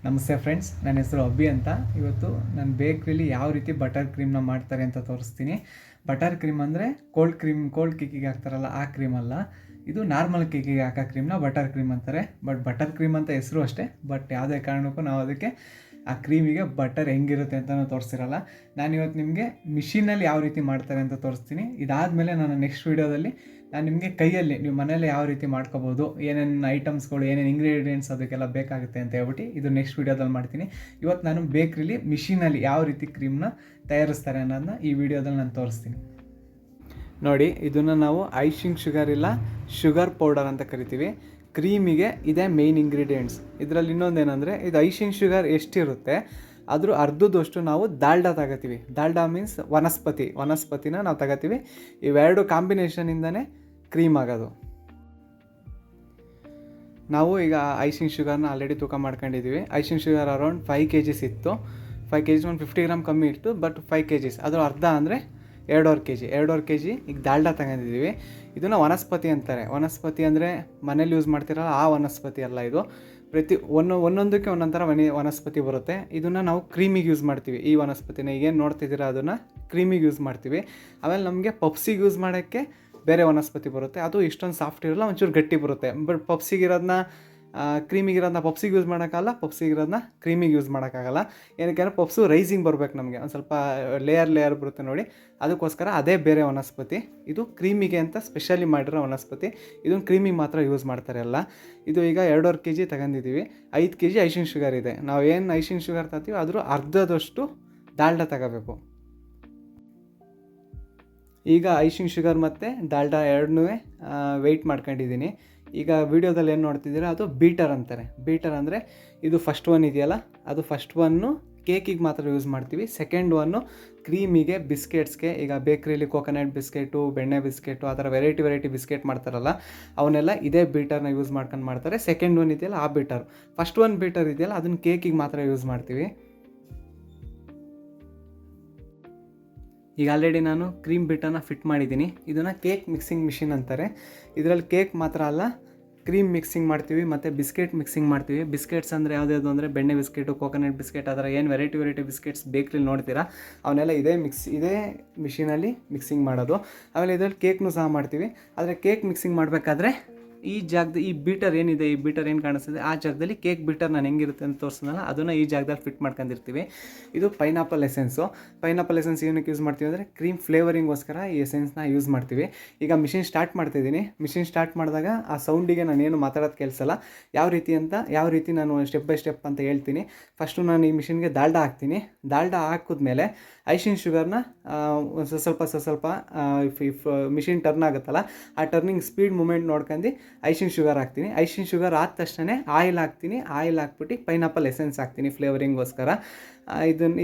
ನಮಸ್ತೆ ಫ್ರೆಂಡ್ಸ್, ನನ್ನ ಹೆಸರು ಅಬ್ಬಿ ಅಂತ. ಇವತ್ತು ನಾನು ಬೇಕ್ರಿಲಿ ಯಾವ ರೀತಿ ಬಟರ್ ಕ್ರೀಮ್ನ ಮಾಡ್ತಾರೆ ಅಂತ ತೋರಿಸ್ತೀನಿ. ಬಟರ್ ಕ್ರೀಮ್ ಅಂದರೆ ಕೋಲ್ಡ್ ಕೇಕಿಗೆ ಹಾಕ್ತಾರಲ್ಲ ಆ ಕ್ರೀಮ್ ಅಲ್ಲ, ಇದು ನಾರ್ಮಲ್ ಕೇಕಿಗೆ ಹಾಕೋ ಕ್ರೀಮ್ನ ಬಟರ್ ಕ್ರೀಮ್ ಅಂತಾರೆ. ಬಟರ್ ಕ್ರೀಮ್ ಅಂತ ಹೆಸರು ಅಷ್ಟೇ. ಯಾವುದೇ ಕಾರಣಕ್ಕೂ ನಾವು ಅದಕ್ಕೆ ಆ ಕ್ರೀಮಿಗೆ ಬಟರ್ ಹೆಂಗಿರುತ್ತೆ ಅಂತಲೂ ತೋರಿಸ್ತಿರಲ್ಲ. ನಾನಿವತ್ತು ನಿಮಗೆ ಮಿಷಿನಲ್ಲಿ ಯಾವ ರೀತಿ ಮಾಡ್ತಾರೆ ಅಂತ ತೋರಿಸ್ತೀನಿ. ಇದಾದಮೇಲೆ ನಾನು ನೆಕ್ಸ್ಟ್ ವೀಡಿಯೋದಲ್ಲಿ ನಾನು ನಿಮಗೆ ಕೈಯಲ್ಲಿ ನೀವು ಮನೇಲಿ ಯಾವ ರೀತಿ ಮಾಡ್ಕೋಬೋದು, ಏನೇನು ಐಟಮ್ಸ್ಗಳು, ಏನೇನು ಇಂಗ್ರೀಡಿಯೆಂಟ್ಸ್ ಅದಕ್ಕೆಲ್ಲ ಬೇಕಾಗುತ್ತೆ ಅಂತ ಹೇಳ್ಬಿಟ್ಟು ಇದು ನೆಕ್ಸ್ಟ್ ವೀಡಿಯೋದಲ್ಲಿ ಮಾಡ್ತೀನಿ. ಇವತ್ತು ನಾನು ಬೇಕ್ರಿಲಿ ಮಿಷಿನಲ್ಲಿ ಯಾವ ರೀತಿ ಕ್ರೀಮ್ನ ತಯಾರಿಸ್ತಾರೆ ಅನ್ನೋದನ್ನ ಈ ವಿಡಿಯೋದಲ್ಲಿ ನಾನು ತೋರಿಸ್ತೀನಿ. ನೋಡಿ, ಇದನ್ನು ನಾವು ಐಸಿಂಗ್ ಶುಗರ್ ಇಲ್ಲ ಶುಗರ್ ಪೌಡರ್ ಅಂತ ಕರಿತೀವಿ. ಕ್ರೀಮಿಗೆ ಇದೇ ಮೇಯ್ನ್ ಇಂಗ್ರೀಡಿಯೆಂಟ್ಸ್. ಇದರಲ್ಲಿ ಇನ್ನೊಂದೇನೆಂದರೆ, ಇದು ಐಸಿಂಗ್ ಶುಗರ್ ಎಷ್ಟಿರುತ್ತೆ ಅದ್ರ ಅರ್ಧದಷ್ಟು ನಾವು ದಾಲ್ಡಾ ತಗೋತೀವಿ. ದಾಲ್ಡಾ ಮೀನ್ಸ್ ವನಸ್ಪತಿನ ನಾವು ತಗೋತೀವಿ. ಇವೆರಡು ಕಾಂಬಿನೇಷನಿಂದನೇ ಕ್ರೀಮ್ ಆಗೋದು. ನಾವು ಈಗ ಐಸಿಂಗ್ ಶುಗರ್ನ ಆಲ್ರೆಡಿ ತೂಕ ಮಾಡ್ಕೊಂಡಿದ್ದೀವಿ. ಐಸಿಂಗ್ ಶುಗರ್ ಅರೌಂಡ್ 5 kg ಇತ್ತು. 5 kg ಒಂದು 50 ಗ್ರಾಮ್ ಕಮ್ಮಿ ಇತ್ತು, ಬಟ್ 5 kg ಅದ್ರ ಅರ್ಧ ಅಂದರೆ 2.5 kg ಈಗ ದಾಲ್ಡಾ ತಗೊಂಡಿದ್ದೀವಿ. ಇದನ್ನು ವನಸ್ಪತಿ ಅಂತಾರೆ. ವನಸ್ಪತಿ ಅಂದರೆ ಮನೇಲಿ ಯೂಸ್ ಮಾಡ್ತಿರಲ್ಲ ಆ ವನಸ್ಪತಿ ಅಲ್ಲ ಇದು. ಒಂದೊಂದಕ್ಕೆ ಒಂದೊಂಥರ ವನಸ್ಪತಿ ಬರುತ್ತೆ. ಇದನ್ನು ನಾವು ಕ್ರೀಮಿಗೆ ಯೂಸ್ ಮಾಡ್ತೀವಿ. ಈ ವನಸ್ಪತಿನ ಈಗೇನು ನೋಡ್ತಿದ್ದೀರಾ ಅದನ್ನು ಕ್ರೀಮಿಗೆ ಯೂಸ್ ಮಾಡ್ತೀವಿ. ಆಮೇಲೆ ನಮಗೆ ಪಪ್ಸಿಗೆ ಯೂಸ್ ಮಾಡೋಕ್ಕೆ ಬೇರೆ ವನಸ್ಪತಿ ಬರುತ್ತೆ. ಅದು ಇಷ್ಟೊಂದು ಸಾಫ್ಟ್ ಇರೋಲ್ಲ, ಒಂಚೂರು ಗಟ್ಟಿ ಬರುತ್ತೆ. ಬಟ್ ಪಪ್ಸಿಗಿರೋದನ್ನ ಕ್ರೀಮಿಗಿರೋದನ್ನ ಪಪ್ಸಿಗೆ ಯೂಸ್ ಮಾಡೋಕ್ಕಲ್ಲ, ಪಪ್ಸಿಗಿರೋದನ್ನ ಕ್ರೀಮಿಗೆ ಯೂಸ್ ಮಾಡೋಕ್ಕಾಗಲ್ಲ. ಏನಕ್ಕೆ ಅಂದರೆ ಪಪ್ಸು ರೈಸಿಂಗ್ ಬರಬೇಕು ನಮಗೆ, ಒಂದು ಸ್ವಲ್ಪ ಲೇಯರ್ ಬರುತ್ತೆ ನೋಡಿ. ಅದಕ್ಕೋಸ್ಕರ ಅದೇ ಬೇರೆ ವನಸ್ಪತಿ. ಇದು ಕ್ರೀಮಿಗೆ ಅಂತ ಸ್ಪೆಷಲಿ ಮಾಡಿರೋ ವನಸ್ಪತಿ. ಇದನ್ನು ಕ್ರೀಮಿಗೆ ಮಾತ್ರ ಯೂಸ್ ಮಾಡ್ತಾರೆ ಎಲ್ಲ. ಇದು ಈಗ 2.5 kg ತಗೊಂಡಿದ್ದೀವಿ. 5 kg ಐಸಿಂಗ್ ಶುಗರ್ ಇದೆ. ನಾವು ಏನು ಐಸಿಂಗ್ ಶುಗರ್ ತರ್ತೀವಿ ಅದ್ರ ಅರ್ಧದಷ್ಟು ದಾಲ್ಡಾ ತಗೋಬೇಕು. ಈಗ ಐಸಿಂಗ್ ಶುಗರ್ ಮತ್ತು ದಾಲ್ಡಾ ಎರಡನ್ನೂ ವೆಯ್ಟ್ ಮಾಡ್ಕೊಂಡಿದ್ದೀನಿ. ಈಗ ವಿಡಿಯೋದಲ್ಲಿ ಏನು ನೋಡ್ತಿದ್ದೀರಾ ಅದು ಬೀಟರ್ ಅಂತಾರೆ. ಬೀಟರ್ ಅಂದರೆ ಇದು ಫಸ್ಟ್ ಒನ್ ಇದೆಯಲ್ಲ, ಅದು ಫಸ್ಟ್ ಒನ್ನು ಕೇಕಿಗೆ ಮಾತ್ರ ಯೂಸ್ ಮಾಡ್ತೀವಿ. ಸೆಕೆಂಡ್ ಒನ್ನು ಕ್ರೀಮಿಗೆ, ಬಿಸ್ಕೆಟ್ಸ್ಗೆ. ಈಗ ಬೇಕ್ರಿಲಿ ಕೋಕೋನಟ್ ಬಿಸ್ಕೆಟು, ಬೆಣ್ಣೆ ಬಿಸ್ಕೆಟು, ಆ ಥರ ವೆರೈಟಿ ಬಿಸ್ಕೆಟ್ ಮಾಡ್ತಾರಲ್ಲ ಅವನ್ನೆಲ್ಲ ಇದೇ ಬೀಟರ್ನ ಯೂಸ್ ಮಾಡ್ಕೊಂಡು ಮಾಡ್ತಾರೆ. ಸೆಕೆಂಡ್ ಒನ್ ಇದೆಯಲ್ಲ ಆ ಬೀಟರ್. ಫಸ್ಟ್ ಒನ್ ಬೀಟರ್ ಇದೆಯಲ್ಲ ಅದನ್ನು ಕೇಕಿಗೆ ಮಾತ್ರ ಯೂಸ್ ಮಾಡ್ತೀವಿ. ಈಗ ಆಲ್ರೆಡಿ ನಾನು ಕ್ರೀಮ್ ಬೀಟರ್ನ ಫಿಟ್ ಮಾಡಿದ್ದೀನಿ. ಇದನ್ನು ಕೇಕ್ ಮಿಕ್ಸಿಂಗ್ ಮಿಷಿನ್ ಅಂತಾರೆ. ಇದರಲ್ಲಿ ಕೇಕ್ ಮಾತ್ರ ಅಲ್ಲ, ಕ್ರೀಮ್ ಮಿಕ್ಸಿಂಗ್ ಮಾಡ್ತೀವಿ ಮತ್ತು ಬಿಸ್ಕೆಟ್ ಮಿಕ್ಸಿಂಗ್ ಮಾಡ್ತೀವಿ. ಬಿಸ್ಕೆಟ್ಸ್ ಅಂದರೆ ಯಾವುದ್ಯಾವುದು ಅಂದರೆ ಬೆಣ್ಣೆ ಬಿಸ್ಕೆಟು, ಕೋಕೋನಟ್ ಬಿಸ್ಕೆಟ್, ಆ ಥರ ಏನು ವೆರೈಟಿ ಬಿಸ್ಕೆಟ್ಸ್ ಬೇಕ್ರಿಲಿ ನೋಡ್ತೀರಾ ಅವನ್ನೆಲ್ಲ ಇದೇ ಮಿಷಿನಲ್ಲಿ ಮಿಕ್ಸಿಂಗ್ ಮಾಡೋದು. ಆಮೇಲೆ ಇದರಲ್ಲಿ ಕೇಕ್ನೂ ಸಹ ಮಾಡ್ತೀವಿ. ಆದರೆ ಕೇಕ್ ಮಿಕ್ಸಿಂಗ್ ಮಾಡಬೇಕಾದ್ರೆ ಈ ಬೀಟರ್ ಏನಿದೆ, ಈ ಬೀಟರ್ ಏನು ಕಾಣಿಸ್ತಿದೆ ಆ ಜಾಗದಲ್ಲಿ ಕೇಕ್ ಬೀಟರ್ ನಾನು ಹೆಂಗಿರುತ್ತೆ ಅಂತ ತೋರಿಸಿದ್ನಲ್ಲ ಅದನ್ನು ಈ ಜಾಗದಲ್ಲಿ ಫಿಟ್ ಮಾಡ್ಕೊಂಡಿರ್ತೀವಿ. ಇದು ಪೈನಾಪಲ್ ಎಸೆನ್ಸು. ಪೈನಾಪಲ್ ಎಸೆನ್ಸ್ ಏನಕ್ಕೆ ಯೂಸ್ ಮಾಡ್ತೀವಿ ಅಂದರೆ ಕ್ರೀಮ್ ಫ್ಲೇವರಿಂಗೋಸ್ಕರ ಈ ಎಸೆನ್ಸ್ನ ಯೂಸ್ ಮಾಡ್ತೀವಿ. ಈಗ ಮಿಷಿನ್ ಸ್ಟಾರ್ಟ್ ಮಾಡ್ತಿದ್ದೀನಿ. ಮಿಷಿನ್ ಸ್ಟಾರ್ಟ್ ಮಾಡಿದಾಗ ಆ ಸೌಂಡಿಗೆ ನಾನೇನು ಮಾತಾಡೋದು ಕೇಳಿಸಲ್ಲ. ಯಾವ ರೀತಿ ನಾನು ಸ್ಟೆಪ್ ಬೈ ಸ್ಟೆಪ್ ಅಂತ ಹೇಳ್ತೀನಿ. ಫಸ್ಟು ನಾನು ಈ ಮಿಷಿನ್ಗೆ ದಾಲ್ಡಾ ಹಾಕ್ತೀನಿ. ದಾಲ್ಡಾ ಹಾಕಿದ್ಮೇಲೆ ಐಸಿಂಗ್ ಶುಗರ್ನ ಸ್ವಲ್ಪ ಮಿಷಿನ್ ಟರ್ನ್ ಆಗುತ್ತಲ್ಲ ಆ ಟರ್ನಿಂಗ್ ಸ್ಪೀಡ್ ಮೂಮೆಂಟ್ ನೋಡ್ಕೊಂಡು ಐಸಿಂಗ್ ಶುಗರ್ ಹಾಕ್ತೀನಿ. ಐಸಿಂಗ್ ಶುಗರ್ ಆದ ತಕ್ಷಣ ಆಯಿಲ್ ಹಾಕ್ತೀನಿ. ಆಯಿಲ್ ಹಾಕ್ಬಿಟ್ಟು ಪೈನಾಪಲ್ ಎಸೆನ್ಸ್ ಹಾಕ್ತೀನಿ ಫ್ಲೇವರಿಂಗೋಸ್ಕರ.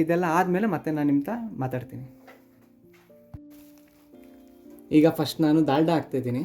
ಇದೆಲ್ಲ ಆದಮೇಲೆ ಮತ್ತೆ ನಾನು ನಿಮ್ತ ಮಾತಾಡ್ತೀನಿ. ಈಗ ಫಸ್ಟ್ ನಾನು ದಾಲ್ಡಾ ಹಾಕ್ತಿದ್ದೀನಿ.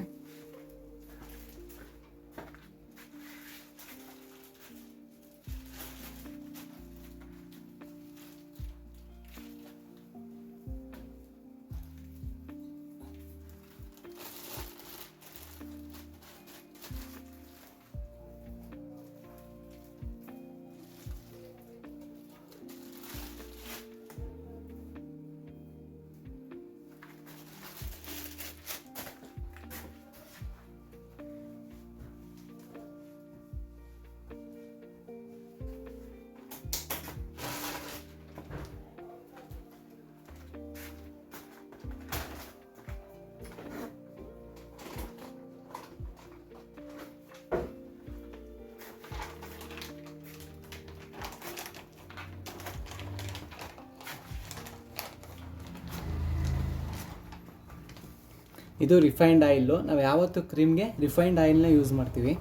ಇದು ರಿಫೈನ್ಡ್ ಆಯಿಲ್ಲು. ನಾವು ಯಾವತ್ತೂ ಕ್ರೀಮ್ಗೆ ರಿಫೈನ್ಡ್ ಆಯಿಲ್ನ ಯೂಸ್ ಮಾಡ್ತೀವಿ.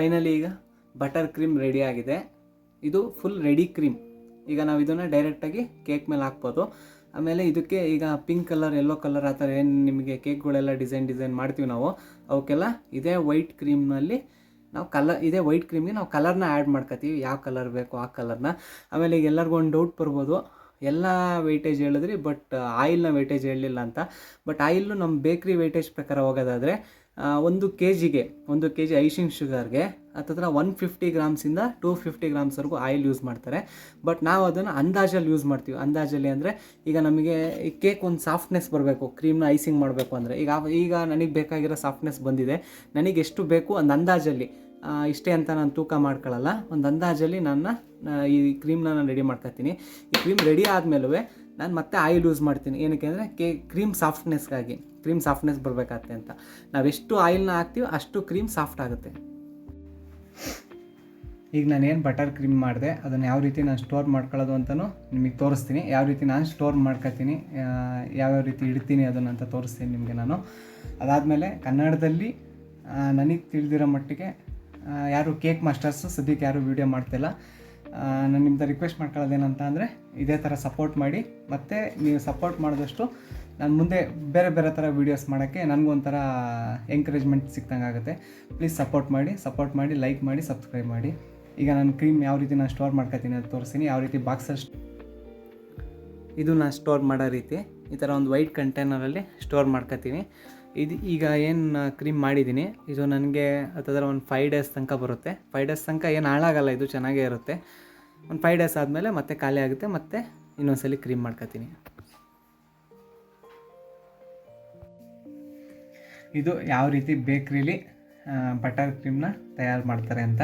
ಫೈನಲಿ ಈಗ ಬಟರ್ ಕ್ರೀಮ್ ರೆಡಿ ಆಗಿದೆ. ಇದು ಫುಲ್ ರೆಡಿ ಕ್ರೀಮ್. ಈಗ ನಾವು ಇದನ್ನು ಡೈರೆಕ್ಟಾಗಿ ಕೇಕ್ ಮೇಲೆ ಹಾಕ್ಬೋದು. ಆಮೇಲೆ ಇದಕ್ಕೆ ಈಗ ಪಿಂಕ್ ಕಲರ್, ಯೆಲ್ಲೋ ಕಲರ್ ಆ ಥರ ಏನು ನಿಮಗೆ ಕೇಕ್ಗಳೆಲ್ಲ ಡಿಸೈನ್ ಮಾಡ್ತೀವಿ ನಾವು, ಅವಕ್ಕೆಲ್ಲ ಇದೇ ವೈಟ್ ಕ್ರೀಮ್ನಲ್ಲಿ ನಾವು ಇದೇ ವೈಟ್ ಕ್ರೀಮ್ಗೆ ನಾವು ಕಲರ್ನ ಆ್ಯಡ್ ಮಾಡ್ಕೊತೀವಿ, ಯಾವ ಕಲರ್ ಬೇಕು ಆ ಕಲರ್ನ. ಆಮೇಲೆ ಈಗ ಎಲ್ಲರಿಗೂ ಒಂದು ಡೌಟ್ ಬರ್ಬೋದು, ಎಲ್ಲ ವೆಯ್ಟೇಜ್ ಹೇಳಿದ್ರಿ ಬಟ್ ಆಯಿಲ್ನ ವೆಯ್ಟೇಜ್ ಹೇಳಲಿಲ್ಲ ಅಂತ. ಬಟ್ ಆಯಿಲ್ಲು ನಮ್ಮ ಬೇಕ್ರಿ ವೆಯ್ಟೇಜ್ ಪ್ರಕಾರ ಹೋಗೋದಾದರೆ 1 kg ಐಸಿಂಗ್ ಶುಗರ್ಗೆ ಹತ್ತಿರ 150 ಗ್ರಾಮ್ಸಿಂದ 250 ಗ್ರಾಮ್ಸ್ವರೆಗೂ ಆಯಿಲ್ ಯೂಸ್ ಮಾಡ್ತಾರೆ. ಬಟ್ ನಾವು ಅದನ್ನು ಅಂದಾಜಲ್ಲಿ ಯೂಸ್ ಮಾಡ್ತೀವಿ. ಅಂದಾಜಲ್ಲಿ ಅಂದರೆ ಈಗ ನಮಗೆ ಈ ಕೇಕ್ ಒಂದು ಸಾಫ್ಟ್ನೆಸ್ ಬರಬೇಕು, ಕ್ರೀಮ್ನ ಐಸಿಂಗ್ ಮಾಡಬೇಕು ಅಂದರೆ ಈಗ ನನಗೆ ಬೇಕಾಗಿರೋ ಸಾಫ್ಟ್ನೆಸ್ ಬಂದಿದೆ, ನನಗೆ ಎಷ್ಟು ಬೇಕು ಒಂದು ಅಂದಾಜಲ್ಲಿ, ಇಷ್ಟೇ ಅಂತ ನಾನು ತೂಕ ಮಾಡ್ಕೊಳ್ಳಲ್ಲ, ಒಂದು ಅಂದಾಜಲ್ಲಿ ಈ ಕ್ರೀಮ್ನ ನಾನು ರೆಡಿ ಮಾಡ್ಕೊತೀನಿ. ಈ ಕ್ರೀಮ್ ರೆಡಿ ಆದಮೇಲೂ ನಾನು ಮತ್ತೆ ಆಯಿಲ್ ಯೂಸ್ ಮಾಡ್ತೀನಿ. ಏನಕ್ಕೆ ಅಂದರೆ ಕ್ರೀಮ್ ಸಾಫ್ಟ್ನೆಸ್ ಬರಬೇಕಾಗತ್ತೆ ಅಂತ. ನಾವೆಷ್ಟು ಆಯಿಲ್ನ ಹಾಕ್ತೀವೋ ಅಷ್ಟು ಕ್ರೀಮ್ ಸಾಫ್ಟ್ ಆಗುತ್ತೆ. ಈಗ ನಾನೇನು ಬಟರ್ ಕ್ರೀಮ್ ಮಾಡಿದೆ ಅದನ್ನು ಯಾವ ರೀತಿ ನಾನು ಸ್ಟೋರ್ ಮಾಡ್ಕೊಳ್ಳೋದು ಅಂತಲೂ ನಿಮಗೆ ತೋರಿಸ್ತೀನಿ. ಯಾವ ರೀತಿ ನಾನು ಸ್ಟೋರ್ ಮಾಡ್ಕೊತೀನಿ, ಯಾವ್ಯಾವ ರೀತಿ ಇಡ್ತೀನಿ ಅದನ್ನು ಅಂತ ತೋರಿಸ್ತೀನಿ ನಿಮಗೆ ನಾನು. ಅದಾದಮೇಲೆ ಕನ್ನಡದಲ್ಲಿ ನನಗೆ ತಿಳಿದಿರೋ ಮಟ್ಟಿಗೆ ಯಾರು ಕೇಕ್ ಮಾಸ್ಟರ್ಸು ಸದ್ಯಕ್ಕೆ ಯಾರೂ ವೀಡಿಯೋ ಮಾಡ್ತಿಲ್ಲ. ನಾನು ನಿಮ್ದು ರಿಕ್ವೆಸ್ಟ್ ಮಾಡ್ಕೊಳ್ಳೋದೇನಂತ ಅಂದರೆ ಇದೇ ಥರ ಸಪೋರ್ಟ್ ಮಾಡಿ, ಮತ್ತು ನೀವು ಸಪೋರ್ಟ್ ಮಾಡಿದಷ್ಟು ನಾನು ಮುಂದೆ ಬೇರೆ ಬೇರೆ ಥರ ವೀಡಿಯೋಸ್ ಮಾಡೋಕ್ಕೆ ನನಗೊಂಥರ ಎಂಕರೇಜ್ಮೆಂಟ್ ಸಿಕ್ತಂಗೆ ಆಗುತ್ತೆ. ಪ್ಲೀಸ್ ಸಪೋರ್ಟ್ ಮಾಡಿ, ಲೈಕ್ ಮಾಡಿ, ಸಬ್ಸ್ಕ್ರೈಬ್ ಮಾಡಿ. ಈಗ ನಾನು ಕ್ರೀಮ್ ಯಾವ ರೀತಿ ನಾನು ಸ್ಟೋರ್ ಮಾಡ್ಕೊತೀನಿ ಅದು ತೋರಿಸ್ತೀನಿ. ಯಾವ ರೀತಿ ಬಾಕ್ಸಲ್ಲಿ ಇದು ನಾನು ಸ್ಟೋರ್ ಮಾಡೋ ರೀತಿ ಈ ಥರ ಒಂದು ವೈಟ್ ಕಂಟೈನರಲ್ಲಿ ಸ್ಟೋರ್ ಮಾಡ್ಕೊತೀನಿ. ಇದು ಈಗ ಏನು ಕ್ರೀಮ್ ಮಾಡಿದ್ದೀನಿ ಇದು ನನಗೆ ಹತ್ತಿರ ಒಂದು 5 days ತನಕ ಬರುತ್ತೆ. 5 days ತನಕ ಏನು ಹಾಳಾಗಲ್ಲ, ಇದು ಚೆನ್ನಾಗೇ ಇರುತ್ತೆ. ಒಂದು 5 days ಆದಮೇಲೆ ಮತ್ತೆ ಖಾಲಿ ಆಗುತ್ತೆ, ಮತ್ತೆ ಇನ್ನೊಂದ್ಸಲಿ ಕ್ರೀಮ್ ಮಾಡ್ಕೊತೀನಿ. ಇದು ಯಾವ ರೀತಿ ಬೇಕ್ರಿಲಿ ಬಟರ್ ಕ್ರೀಮ್ನ ತಯಾರು ಮಾಡ್ತಾರೆ ಅಂತ.